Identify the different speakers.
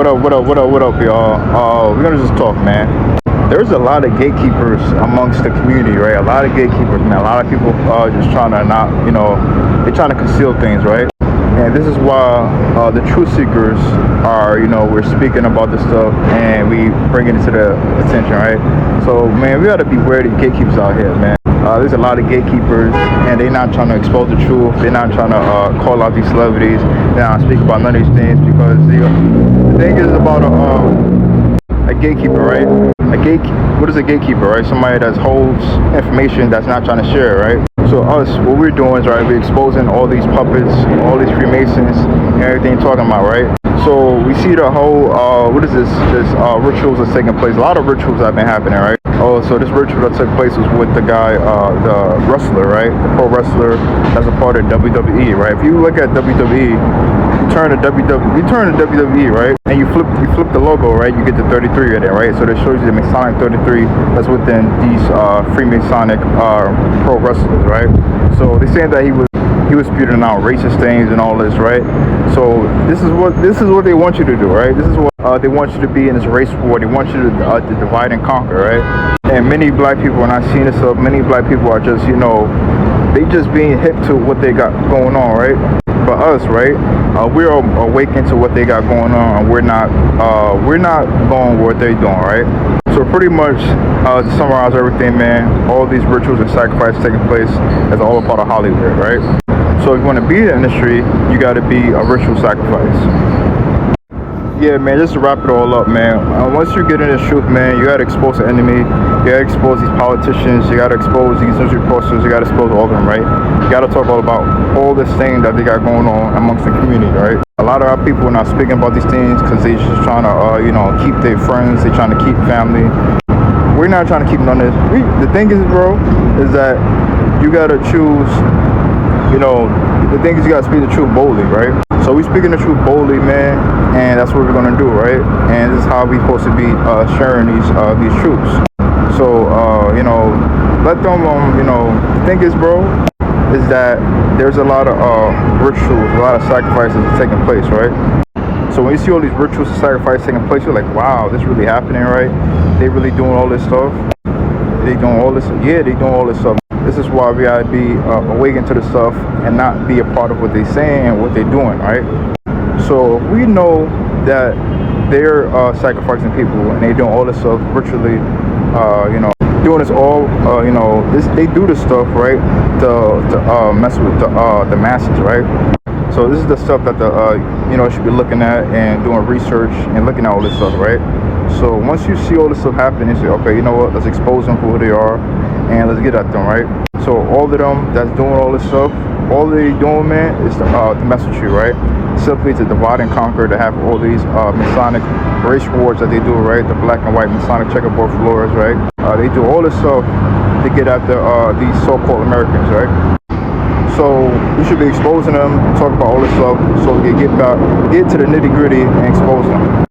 Speaker 1: What up, y'all? We're gonna just talk, man. There's a lot of gatekeepers amongst the community, right? A lot of gatekeepers, man. A lot of people just trying to not, they're trying to conceal things, right? And this is why the truth seekers are, we're speaking about this stuff and we bring it to the attention, right? So, man, we gotta be wary of the gatekeepers out here, man. There's a lot of gatekeepers, and they're not trying to expose the truth. They're not trying to call out these celebrities. They're not speak about none of these things because the thing is about a gatekeeper, right? What is a gatekeeper, right? Somebody that holds information that's not trying to share, right? So us, what we're doing is, right, we're exposing all these puppets, all these Freemasons, and everything talking about, right? So we see the whole, rituals that's taking place. A lot of rituals have been happening, right? Oh, so this ritual that took place was with the guy, the wrestler, right? The pro wrestler that's a part of WWE, right? If you look at WWE, you turn to WWE, right? And you flip the logo, right? You get the 33 in there, right? So that shows you the Masonic 33 that's within these Freemasonic pro wrestlers, right? So they're saying that he was spewing out racist things and all this, right? So this is what they want you to do, right? This is what they want you to be in this race war. They want you to divide and conquer, right? And many black people are not seeing this up. Many black people are just, they just being hip to what they got going on, right? But us, right? We're awakened to what they got going on, and we're not going what they're doing, right? So pretty much, to summarize everything, man, all these rituals and sacrifices taking place is all a part of Hollywood, right? So if you want to be in the industry, you got to be a ritual sacrifice. Yeah, man, just to wrap it all up, man. Once you get in this truth, man, you got to expose the enemy. You got to expose these politicians. You got to expose these news reporters. You got to expose all of them, right? You got to talk all about all this thing that they got going on amongst the community, right? A lot of our people are not speaking about these things because they just trying to, keep their friends. They trying to keep family. We're not trying to keep none of this. The thing is, bro, is that you got to choose, the thing is you got to speak the truth boldly, right? So we speaking the truth boldly, man, and that's what we're gonna do, right? And this is how we supposed to be sharing these truths. So let them, the thing is, bro, is that there's a lot of rituals, a lot of sacrifices taking place, right? So when you see all these rituals and sacrifices taking place, you're like, wow, this really happening, right? They really doing all this stuff. They doing all this, yeah, they doing all this stuff. This is why we gotta be awakened to the stuff and not be a part of what they're saying and what they're doing, right? So if we know that they're sacrificing people and they doing all this stuff ritually, doing this all, they do this stuff, right, to mess with the masses, right? So this is the stuff that should be looking at and doing research and looking at all this stuff, right? So once you see all this stuff happening, you say, okay, you know what? Let's expose them for who they are, and let's get at them, right? So all of them that's doing all this stuff, all they doing, man, is to mess with you, right? Simply to divide and conquer, to have all these Masonic race wars that they do, right? The black and white Masonic checkerboard floors, right? They do all this stuff to get after these so-called Americans, right? So we should be exposing them, talk about all this stuff, so we can get to the nitty-gritty and expose them.